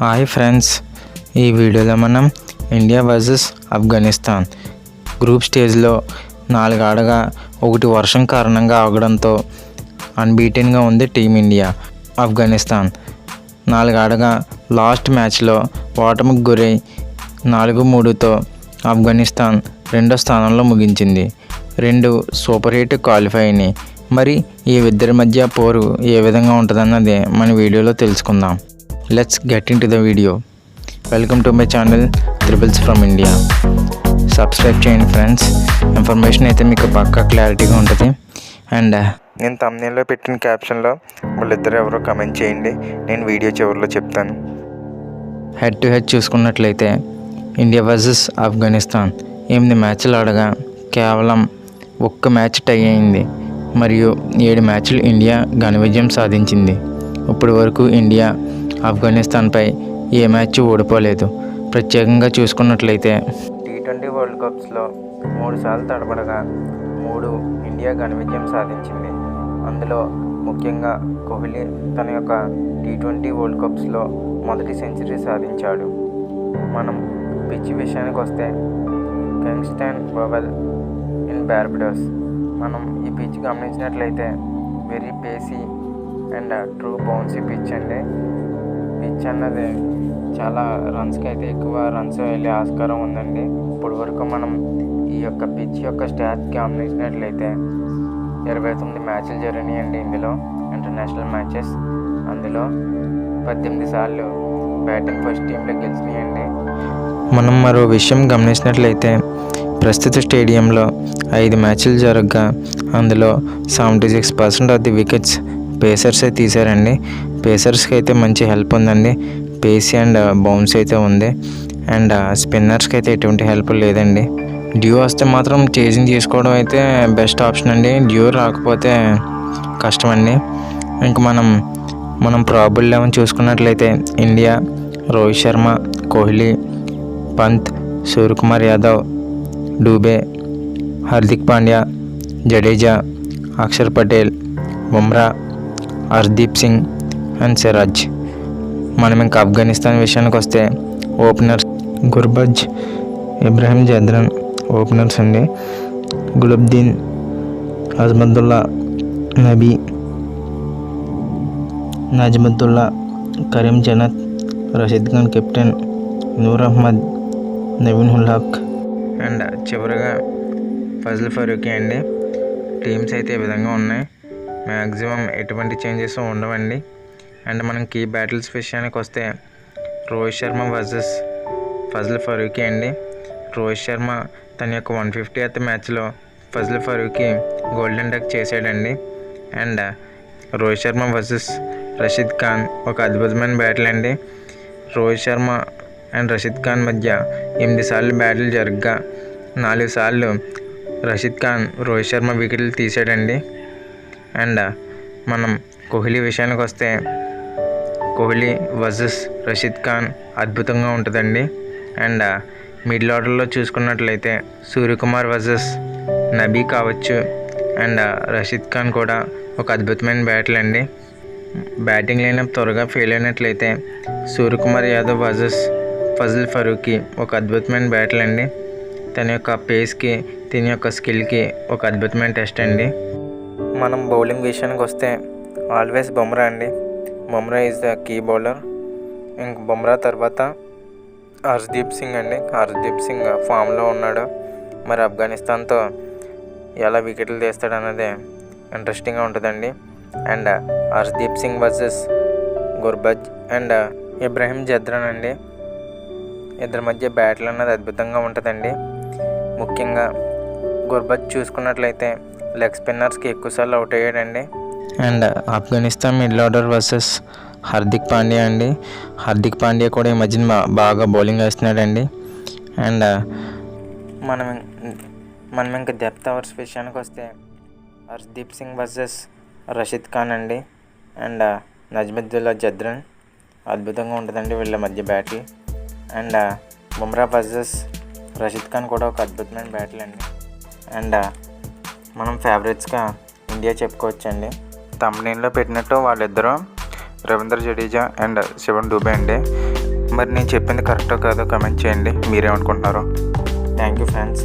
Hi friends, ఈ వీడియోలో మనం ఇండియా వర్సెస్ ఆఫ్ఘనిస్తాన్ గ్రూప్ స్టేజ్లో 4 ఆడగా 1 వర్షం కారణంగా ఆగడంతో అన్బీటెన్గా ఉంది టీమిండియా. ఆఫ్ఘనిస్తాన్ 4 ఆడగా లాస్ట్ మ్యాచ్లో ఓటమికి గురై 4-3తో ఆఫ్ఘనిస్తాన్ 2వ స్థానంలో ముగించింది. 2 సూపర్ 8 క్వాలిఫై అయినాయి. మరి ఈ ఇద్దరి మధ్య పోరు ఏ విధంగా ఉంటుందన్నది మన వీడియోలో తెలుసుకుందాం. Let's get in to the video. Welcome to my channel triples from India. Subscribe చేయండి ఫ్రెండ్స్. ఇన్ఫర్మేషన్ అయితే మీకు పక్కా క్లారిటీగా ఉంటుంది. అండ్ నేను thumbnailలో పెట్టిన క్యాప్షన్లో వాళ్ళిద్దరు ఎవరో కమెంట్ చేయండి, నేను వీడియో చివరిలో చెప్తాను. హెడ్ టు హెడ్ చూసుకున్నట్లయితే ఇండియా వర్సెస్ ఆఫ్ఘనిస్తాన్ 8 మ్యాచ్లు ఆడగా కేవలం 1 మ్యాచ్ టై అయింది. మరియు 7 మ్యాచ్లు ఇండియా ఘన విజయం సాధించింది. ఇప్పటి వరకు ఇండియా ఆఫ్ఘనిస్తాన్పై ఏ మ్యాచ్ ఓడిపోలేదు. ప్రత్యేకంగా చూసుకున్నట్లయితే T20 వరల్డ్ కప్స్లో 3 సార్లు తడబడగా 3 ఇండియా ఘన విజయం సాధించింది. అందులో ముఖ్యంగా కోహ్లీ తన యొక్క T20 వరల్డ్ కప్స్లో మొదటి సెంచరీ సాధించాడు. మనం పిచ్ విషయానికి వస్తే కింగ్స్టన్ ఓవల్ ఇన్ బార్బడోస్. మనం ఈ పిచ్ గమనించినట్లయితే very pacy and true bouncy pitch అండి. పిచ్ అన్నది చాలా రన్స్కి అయితే ఎక్కువ రన్స్ వెళ్ళే ఆస్కారం ఉందండి. ఇప్పటి వరకు మనం ఈ యొక్క పిచ్ యొక్క స్టాట్స్ గమనించినట్లయితే 29 మ్యాచ్లు జరిగినాయండి. ఇందులో ఇంటర్నేషనల్ మ్యాచెస్. అందులో 18 సార్లు బ్యాటింగ్ ఫస్ట్ టీంలో గెలిచినాయండి. మనం మరో విషయం గమనించినట్లయితే ప్రస్తుత స్టేడియంలో 5 మ్యాచ్లు జరగగా అందులో 76% ఆఫ్ ది వికెట్స్ పేసర్సే తీశారండి. పేసర్స్కి అయితే మంచి హెల్ప్ ఉందండి. పేసీ అండ్ బౌన్స్ అయితే ఉంది. అండ్ స్పిన్నర్స్కి అయితే ఎటువంటి హెల్ప్ లేదండి. డ్యూ వస్తే మాత్రం చేజింగ్ చేసుకోవడం అయితే బెస్ట్ ఆప్షన్ అండి. డ్యూ రాకపోతే కష్టమండి. ఇంక మనం ప్రాబుల్ 11 చూసుకున్నట్లయితే ఇండియా రోహిత్ శర్మ, కోహ్లీ, పంత్, సూర్యకుమార్ యాదవ్, డూబే, హార్దిక్ పాండ్యా, జడేజా, అక్షర్ పటేల్, బుమ్రా, హర్దీప్ సింగ్ అండ్ సిరాజ్. మనం ఇంకా ఆఫ్ఘనిస్తాన్ విషయానికి వస్తే ఓపెనర్స్ గుర్బజ్, ఇబ్రహీం జద్రన్ ఓపెనర్స్ అండి. గులబ్దీన్, అజ్మదుల్లా, నబీ, నజ్ముద్దుల్లా, కరీం జనత్, రషీద్ ఖాన్ కెప్టెన్, నూర్ అహ్మద్, నవీన్ ఉల్ హక్ అండ్ చివరిగా ఫజల్ ఫరూకీ అండి. టీమ్స్ అయితే ఈ విధంగా ఉన్నాయి. మ్యాక్సిమం ఎటువంటి చేంజెస్ ఉండవండి. అండ్ మనం కీ బ్యాటిల్స్ విషయానికి వస్తే రోహిత్ శర్మ వర్సెస్ ఫజల్ ఫరూకీ అండి. రోహిత్ శర్మ తన యొక్క 150th మ్యాచ్లో ఫజల్ ఫరూకీ గోల్డెన్ డక్ చేసాడండి. అండ్ రోహిత్ శర్మ వర్సెస్ రషీద్ ఖాన్ ఒక అద్భుతమైన బ్యాటిల్ అండి. రోహిత్ శర్మ అండ్ రషీద్ ఖాన్ మధ్య 8 సార్లు బ్యాటిల్ జరగగా 4 సార్లు రషీద్ ఖాన్ రోహిత్ శర్మ వికెట్లు తీసాడండి. అండ్ మనం కోహ్లీ విషయానికి వస్తే కోహ్లీ వర్సెస్ రషీద్ ఖాన్ అద్భుతంగా ఉంటుందండి. అండ్ మిడిల్ ఆర్డర్లో చూసుకున్నట్లయితే సూర్యకుమార్ వర్సెస్ నబీ కావచ్చు. అండ్ రషీద్ ఖాన్ కూడా ఒక అద్భుతమైన బ్యాటిల్ అండి. బ్యాటింగ్ లైనప్ త్వరగా ఫెయిల్ అయినట్లయితే సూర్యకుమార్ యాదవ్ వర్సెస్ ఫజల్ ఫరూకీ ఒక అద్భుతమైన బ్యాటిల్ అండి. తన యొక్క పేస్కి, తన యొక్క స్కిల్కి ఒక అద్భుతమైన టెస్ట్ అండి. మనం బౌలింగ్ విషయానికి వస్తే ఆల్వేస్ బుమ్రా అండి. Bumrah is the key bowler. ఇంక బుమ్రా తర్వాత హర్దీప్ సింగ్ అండి. హర్దీప్ సింగ్ ఫామ్లో ఉన్నాడు. మరి ఆఫ్ఘనిస్తాన్తో ఎలా వికెట్లు తీస్తాడు అన్నది ఇంట్రెస్టింగ్గా ఉంటుందండి. And Hardeep Singh versus Gurbaz and Ibrahim Zadran అండి. ఇద్దరి మధ్య బ్యాటిల్ అన్నది అద్భుతంగా ఉంటుందండి. ముఖ్యంగా గుర్బజ్ చూసుకున్నట్లయితే లెగ్ స్పిన్నర్స్కి ఎక్కువసార్లు అవుట్ అయ్యాడండి. And Afghanistan middle order versus Hardik Pandya అండి. హార్దిక్ పాండ్యా కూడా ఈ మధ్యన బాగా బౌలింగ్ వేస్తున్నాడండి. అండ్ మనం ఇంకా డెప్త్ ఓవర్స్ విషయానికి వస్తే హర్దీప్ సింగ్ వర్సెస్ రషీద్ ఖాన్ అండి. అండ్ నజ్ముద్దుల్లా జద్రన్ అద్భుతంగా ఉంటుందండి వీళ్ళ మధ్య battle. And Bumrah versus Rashid Khan కూడా ఒక అద్భుతమైన బ్యాటిల్ అండి. అండ్ మనం ఫేవరెట్స్గా ఇండియా చెప్పుకోవచ్చండి. thumbnailలో పెట్టినట్టు వాళ్ళిద్దరూ రవీంద్ర జడేజా అండ్ శివన్ దూబే అండి. మరి నేను చెప్పింది కరెక్టో కాదో కమెంట్ చేయండి, మీరేమనుకుంటున్నారో. Thank you friends.